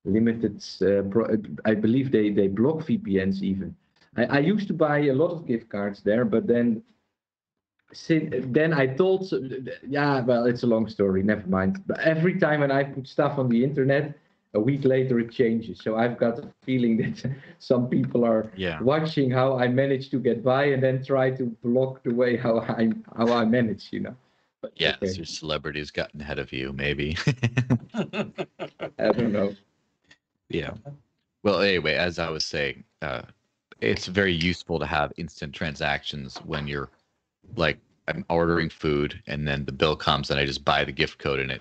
I believe they block VPNs even. I used to buy a lot of gift cards there, but then I thought, yeah, well, it's a long story. Never mind. But every time when I put stuff on the internet, a week later it changes. So I've got a feeling that some people are watching how I manage to get by and then try to block the way how I manage, you know. But, yes, okay. Your celebrity's gotten ahead of you, maybe. I don't know. Yeah. Well, anyway, as I was saying, it's very useful to have instant transactions when you're like, I'm ordering food and then the bill comes and I just buy the gift code and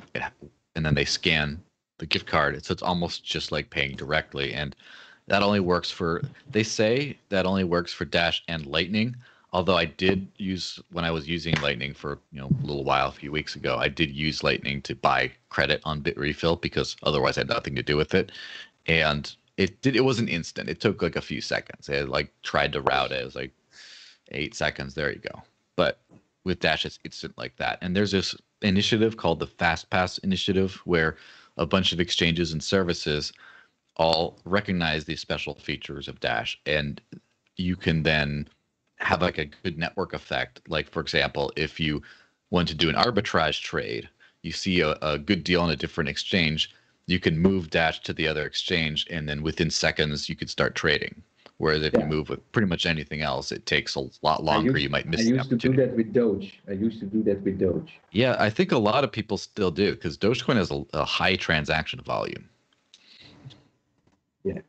and then they scan the gift card. So it's almost just like paying directly. And that only works they say that only works for Dash and Lightning. Although I did use, when I was using Lightning for, a little while, a few weeks ago, I did use Lightning to buy credit on Bitrefill because otherwise I had nothing to do with it. And it wasn't instant. It took like a few seconds. I like tried to route it. It was like 8 seconds. There you go. But with Dash, it's instant like that. And there's this initiative called the Fastpass Initiative where a bunch of exchanges and services all recognize these special features of Dash. And you can then have like a good network effect. Like, for example, if you want to do an arbitrage trade, you see a good deal on a different exchange, you can move Dash to the other exchange, and then within seconds, you could start trading. Whereas if you move with pretty much anything else, it takes a lot longer. You might miss the opportunity. I used to do that with Doge. Yeah, I think a lot of people still do because Dogecoin has a high transaction volume. Yeah.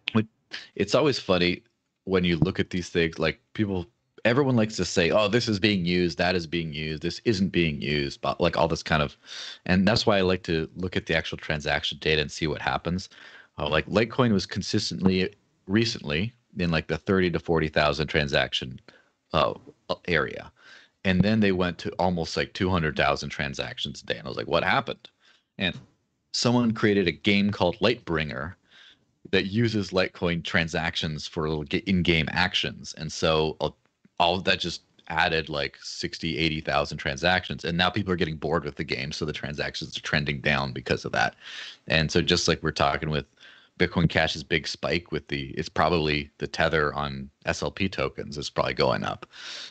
It's always funny when you look at these things, like everyone likes to say, oh, this is being used, that is being used, this isn't being used, but like all this kind of, and that's why I like to look at the actual transaction data and see what happens. Like Litecoin was consistently recently in like the 30 to 40,000 transaction area. And then they went to almost like 200,000 transactions a day. And I was like, what happened? And someone created a game called Lightbringer that uses Litecoin transactions for little in-game actions. And so all of that just added like 60, 80,000 transactions. And now people are getting bored with the game. So the transactions are trending down because of that. And so just like we're talking with Bitcoin Cash's big spike it's probably the tether on SLP tokens is probably going up.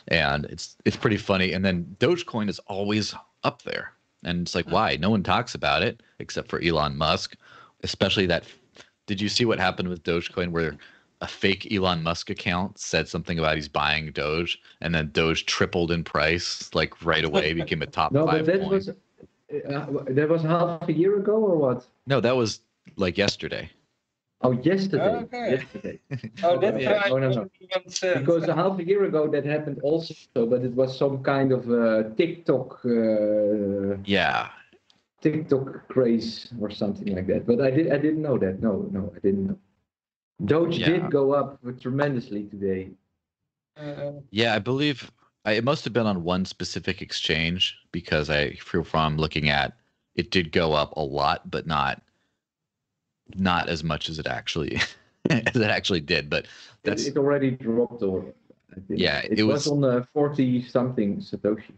And it's pretty funny. And then Dogecoin is always up there. And it's like, why? No one talks about it except for Elon Musk, especially that. Did you see what happened with Dogecoin where a fake Elon Musk account said something about he's buying Doge and then Doge tripled in price like right away, became a top 5 but that was half a year ago or what? No, that was like yesterday. Oh, yesterday. Okay. Yesterday. Oh, that's right. No. Because a half a year ago that happened also, but it was some kind of TikTok. TikTok craze or something like that. But I didn't know that. No, I didn't know. Doge did go up tremendously today. Yeah, I believe it must have been on one specific exchange because from looking at it did go up a lot, but not as much as it actually did. But it already dropped. I think. Yeah, it was on 40 something Satoshi.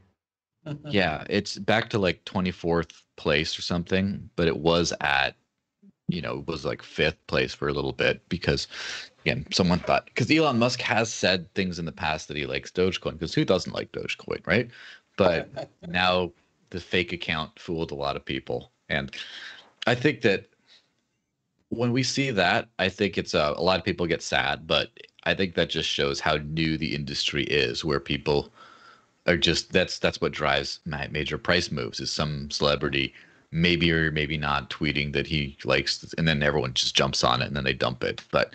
Yeah, it's back to like 24th place or something, but it was at, it was like 5th place for a little bit because, again, someone thought, because Elon Musk has said things in the past that he likes Dogecoin, because who doesn't like Dogecoin, right? But now the fake account fooled a lot of people. And I think that when we see that, I think it's a lot of people get sad, but I think that just shows how new the industry is, where people are just that's what drives major price moves. Is some celebrity maybe or maybe not tweeting that he likes, and then everyone just jumps on it and then they dump it. But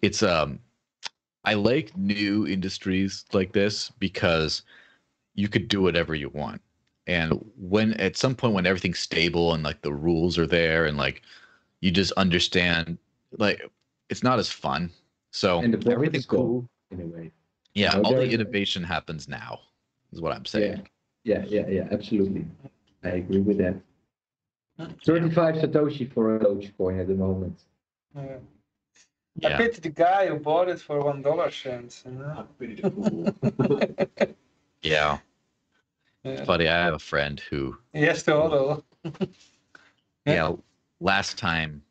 it's I like new industries like this because you could do whatever you want. And when at some point when everything's stable and like the rules are there and like you just understand, like it's not as fun. So And the profit everything's is cool. gone in a way. Yeah, No, all the there's- innovation happens now, is what I'm saying. Yeah, absolutely. I agree with that. 35 Satoshi for a Dogecoin at the moment. I Yeah. pity the guy who bought it for $1 You know? Yeah. Yeah. Funny, I have a friend who, Yes, the hodl. last time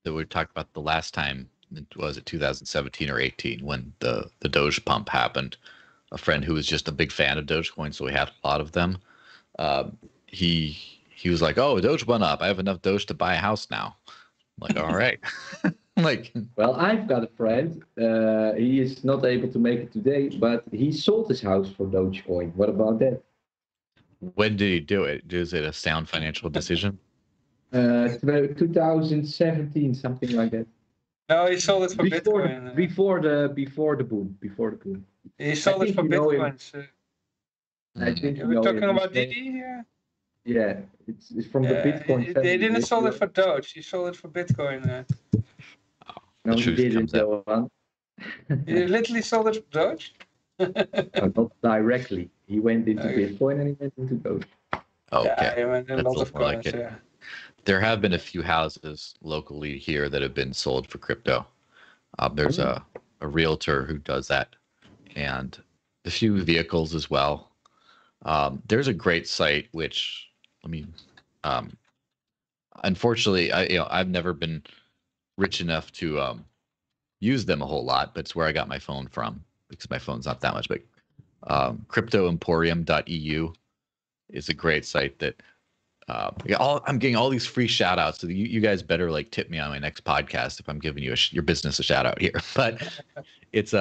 that we talked about the last time, was it 2017 or 18 when the Doge pump happened? A friend who was just a big fan of Dogecoin, so we had a lot of them. He was like, "Oh, Doge went up. I have enough Doge to buy a house now." I'm like, all right. Like, Well, I've got a friend. He is not able to make it today, but he sold his house for Dogecoin. What about that? when did he do it? Is it a sound financial decision? 2017, something like that. No, he sold it for Bitcoin. Before the boom. He sold I it for think you know him. Bitcoins. I think We're talking about Didi. Didi here? Yeah, it's from the Bitcoin family. They didn't Yes, sell you it for Doge. He sold it for Bitcoin. No, The he truth didn't, comes out. Johan. He literally sold it for Doge? No, not directly. He went into Okay. Bitcoin and he went into Doge. Okay. Yeah, he went in a That's lot of more like coins, it. yeah. There have been a few houses locally here that have been sold for crypto. There's a realtor who does that, and a few vehicles as well. There's a great site which, unfortunately, I've never been rich enough to use them a whole lot, but it's where I got my phone from because my phone's not that much. But cryptoemporium.eu is a great site that I'm getting all these free shout outs. So you guys better like tip me on my next podcast if I'm giving you your business a shout out here. But it's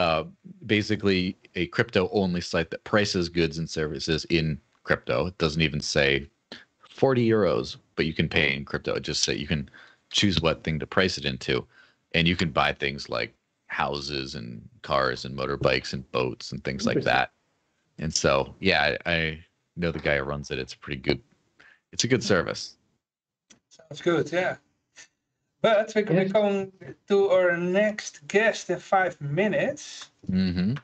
basically a crypto only site that prices goods and services in crypto. It doesn't even say 40 euros, but you can pay in crypto. It just say you can choose what thing to price it into, and you can buy things like houses and cars and motorbikes and boats and things like that. And so, yeah, I know the guy who runs it. It's pretty good. It's a good service. Sounds good, yeah. But we're going to our next guest in 5 minutes. Mm-hmm.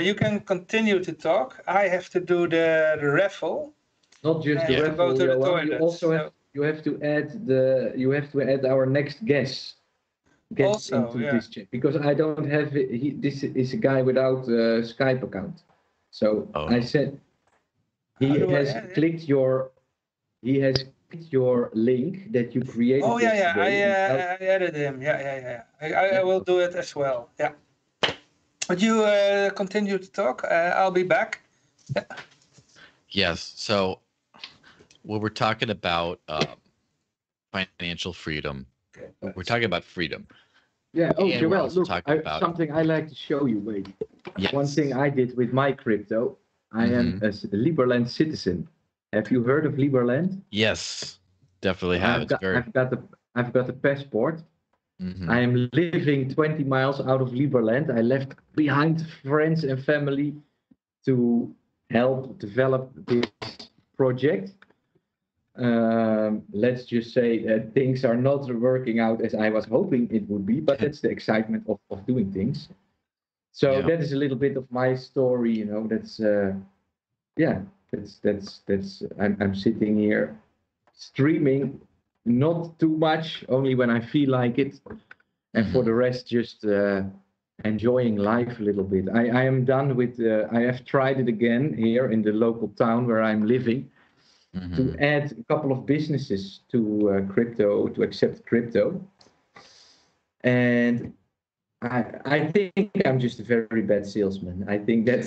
You can continue to talk. I have to do the raffle. Not just the to raffle, go to the Johan, toilet. you also have to add our next guest Also, into yeah. this chat because I don't have this is a guy without a Skype account. So I said he has clicked your link that you created. Oh yeah, yesterday. I added him. Yeah. I will do it as well. Yeah. Would you continue to talk? I'll be back. Yeah. Yes. So, when we're talking about financial freedom, we're talking about freedom. Yeah. Oh, And we're Joel, also look, talking about- something I like to show you. Wait. Yes. One thing I did with my crypto, I am a Liberland citizen. Have you heard of Liberland? Yes, definitely have. I've got a passport. Mhm. I am living 20 miles out of Liberland. I left behind friends and family to help develop this project. Let's just say that things are not working out as I was hoping it would be, but that's the excitement of doing things. So that is a little bit of my story, you know. That's I'm sitting here streaming, not too much, only when I feel like it, and for the rest, just enjoying life a little bit. I am done with. I have tried it again here in the local town where I'm living to add a couple of businesses to crypto, to accept crypto, and I think I'm just a very bad salesman. I think that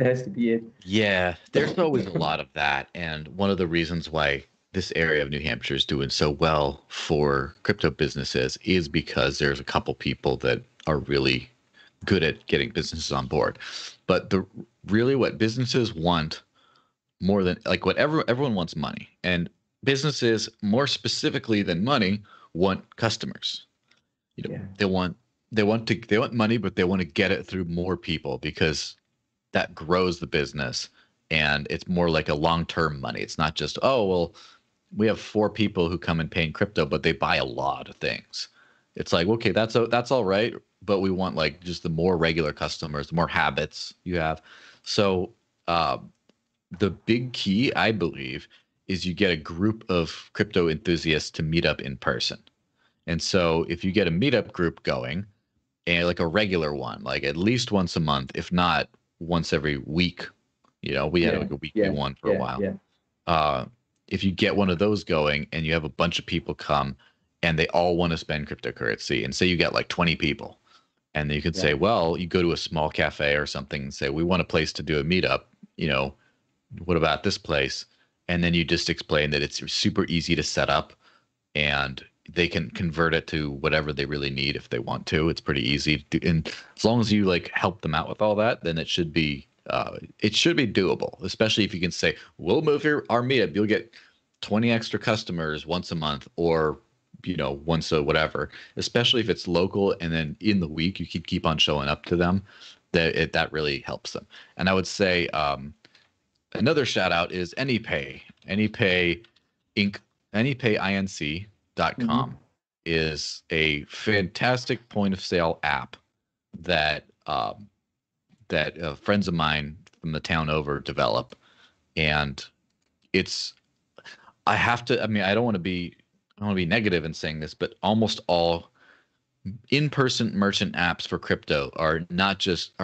has to be it. Yeah, there's always a lot of that. And one of the reasons why this area of New Hampshire is doing so well for crypto businesses is because there's a couple people that are really good at getting businesses on board. But really what businesses want more than like whatever everyone wants money, and businesses more specifically than money want customers. You know, they want money, but they want to get it through more people because that grows the business, and it's more like a long-term money. It's not just, oh, well, we have 4 people who come and pay in crypto, but they buy a lot of things. It's like, okay, that's all right, but we want like just the more regular customers, the more habits you have. So the big key, I believe, is you get a group of crypto enthusiasts to meet up in person. And so if you get a meetup group going, and like a regular one, like at least once a month, if not once every week, you know, we had like a weekly one for a while. If you get one of those going and you have a bunch of people come and they all want to spend cryptocurrency, and say you get like 20 people, and then you could say, well, you go to a small cafe or something and say, we want a place to do a meetup, you know, what about this place? And then you just explain that it's super easy to set up, and they can convert it to whatever they really need if they want to. It's pretty easy to do. And as long as you like help them out with all that, then it should be doable, especially if you can say, we'll move our meetup. You'll get 20 extra customers once a month, or, you know, once a whatever, especially if it's local. And then in the week, you can keep on showing up to them. That really helps them. And I would say another shout out is AnyPay. AnyPay Inc. AnyPayInc.com is a fantastic point of sale app that friends of mine from the town over develop. And I don't want to be negative in saying this, but almost all in-person merchant apps for crypto are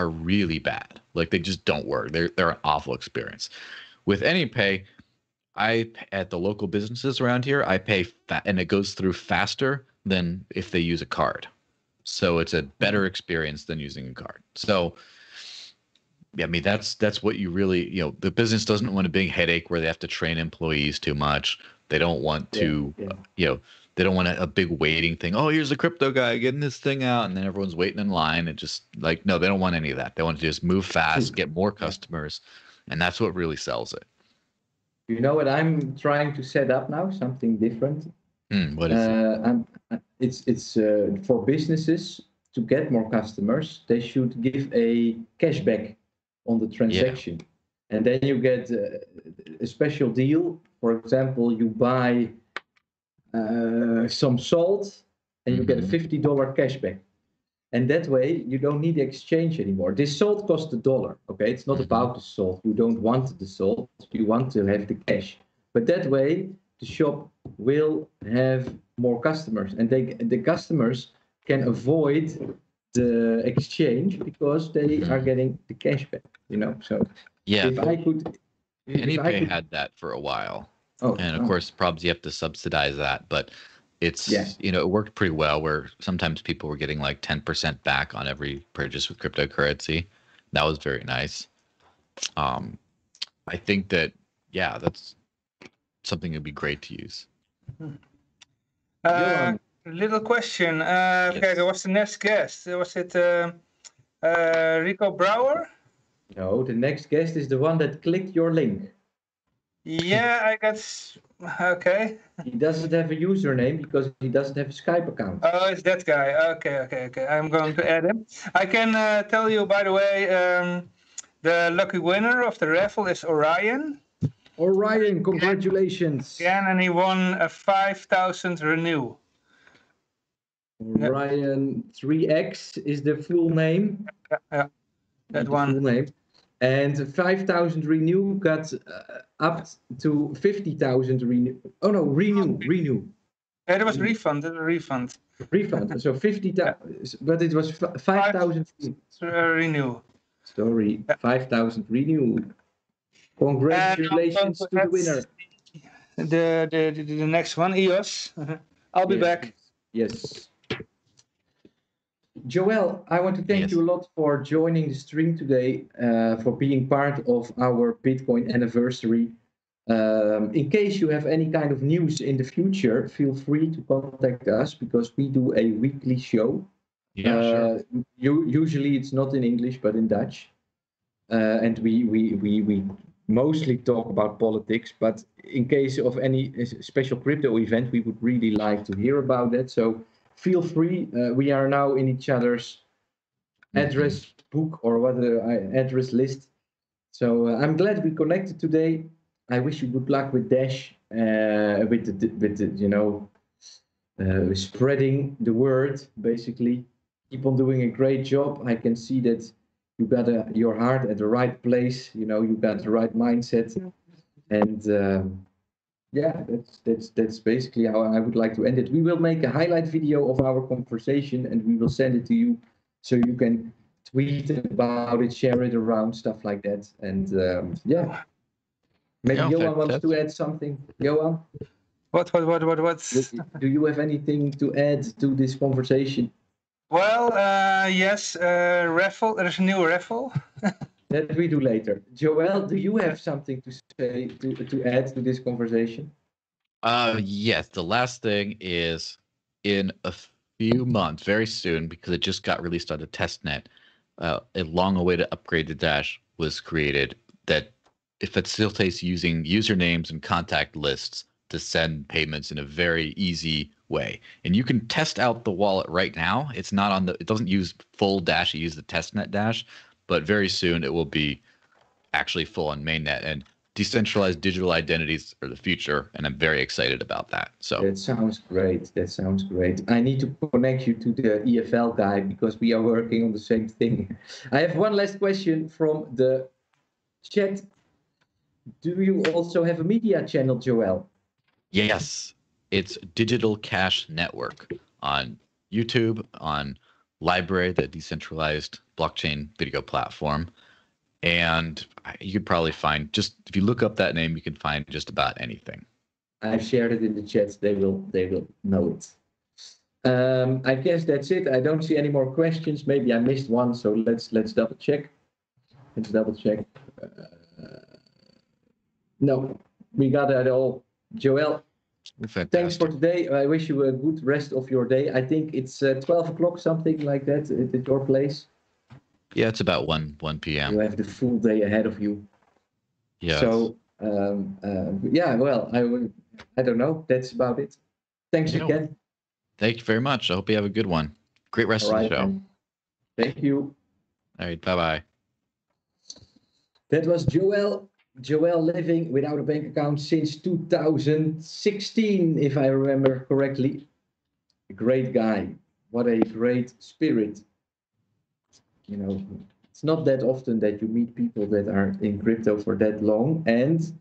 really bad. Like, they just don't work. They're an awful experience. With AnyPay, at the local businesses around here, I pay and it goes through faster than if they use a card. So it's a better experience than using a card. So yeah, I mean, that's what you really, you know, the business doesn't want a big headache where they have to train employees too much. They don't want to, you know, they don't want a big waiting thing. Oh, here's the crypto guy getting this thing out, and then everyone's waiting in line. And just like, no, they don't want any of that. They want to just move fast, get more customers, and that's what really sells it. You know what I'm trying to set up now? Something different. What is it? It's for businesses to get more customers. They should give a cashback on the transaction, and then you get a special deal. For example, you buy some salt, and you get a $50 cashback. And that way, you don't need exchange anymore. This salt costs $1. Okay, it's not about the salt. You don't want the salt. You want to have the cash. But that way, the shop will have more customers, and the customers can avoid the exchange because they are getting the cash back. You know, so if I could, AnyPay had that for a while, and of course, probably you have to subsidize that, but. It's, you know, it worked pretty well where sometimes people were getting like 10% back on every purchase with cryptocurrency. That was very nice. I think that, that's something that'd be great to use. Little question. Okay, there was the next guest. Was it Rico Brouwer? No, the next guest is the one that clicked your link. Yeah, I got... Okay. He doesn't have a username because he doesn't have a Skype account. Oh, it's that guy. Okay. I'm going to add him. I can tell you, by the way, the lucky winner of the raffle is Orion. Orion, congratulations. And he won a 5,000 renew. Orion 3X is the full name. Yeah, that one. Full name. And 5,000 renew got up to 50,000 renew. Oh no, renew. Yeah, it was refund. Refund. So 50,000, but it was 5,000 renew. Sorry, 5,000 renew. Congratulations to the winner. The next one, EOS. I'll be back. Yes. Joel, I want to thank you a lot for joining the stream today, for being part of our Bitcoin anniversary. In case you have any kind of news in the future, feel free to contact us because we do a weekly show. Sure. Usually it's not in English, but in Dutch. And we mostly talk about politics, but in case of any special crypto event, we would really like to hear about that. So feel free. We are now in each other's address book or whatever address list. So I'm glad we connected today. I wish you good luck with Dash, with the spreading the word. Basically, keep on doing a great job. I can see that you got your heart at the right place. You got the right mindset, and yeah, that's basically how I would like to end it. We will make a highlight video of our conversation, and we will send it to you, so you can tweet about it, share it around, stuff like that. And yeah, maybe Johan wants to add something. Johan, What? do you have anything to add to this conversation? Well, yes, raffle. There's a new raffle. That we do later. Joel, do you have something to say to add to this conversation? Yes. The last thing is, in a few months, very soon, because it just got released on the testnet, a long-awaited upgrade to Dash was created that it facilitates using usernames and contact lists to send payments in a very easy way. And you can test out the wallet right now. It's not on it doesn't use full Dash, it uses the testnet Dash, but very soon it will be actually full on mainnet, and decentralized digital identities are the future, and I'm very excited about that. So that sounds great. That sounds great. I need to connect you to the EFL guy because we are working on the same thing. I have one last question from the chat. Do you also have a media channel, Joel? yes, it's Digital Cash Network on YouTube, on Library, the decentralized blockchain video platform. And you could probably find, just if you look up that name, you can find just about anything. I've shared it in the chat. They will know it. I guess that's it. I don't see any more questions. Maybe I missed one, so let's double check. No, we got it all. Joel, Fantastic. Thanks for today. I wish you a good rest of your day. I think it's 12 o'clock, something like that, at your place. Yeah, it's about 1 p.m. You have the full day ahead of you. Yes. So, yeah, well, I don't know. That's about it. Thanks again. Thank you very much. I hope you have a good one. Great rest of the show. Then. Thank you. All right, bye-bye. That was Joel living without a bank account since 2016, if I remember correctly. A great guy. What a great spirit. You know, it's not that often that you meet people that are in crypto for that long and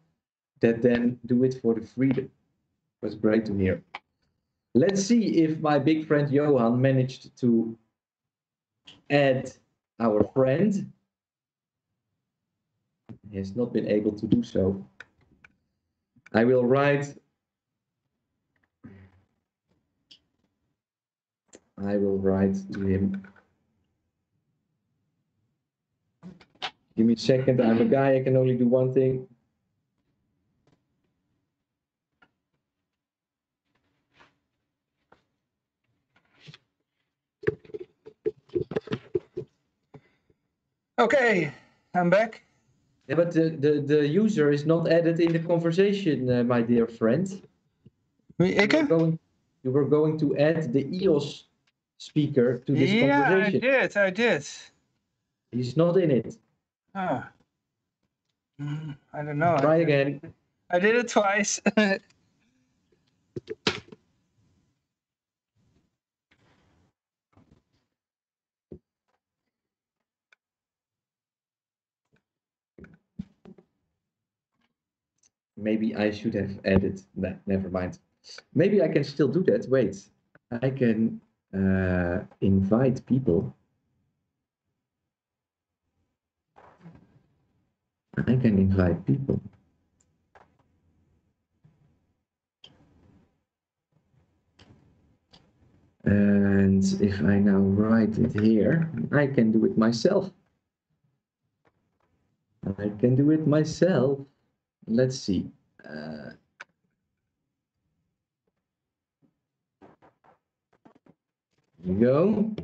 that then do it for the freedom. It was great to hear. Let's see if my big friend Johan managed to add our friend. He has not been able to do so. I will write to him. Give me a second. I'm a guy. I can only do one thing. Okay, I'm back. Yeah, but the user is not added in the conversation, my dear friend. You were going to add the EOS speaker to this conversation. Yeah, I did. He's not in it. I don't know. Try again. I did it twice. Maybe I should have added that. Never mind. Maybe I can still do that. Wait, I can invite people. I can invite people. And if I now write it here, I can do it myself. I can do it myself. Let's see. Here we go.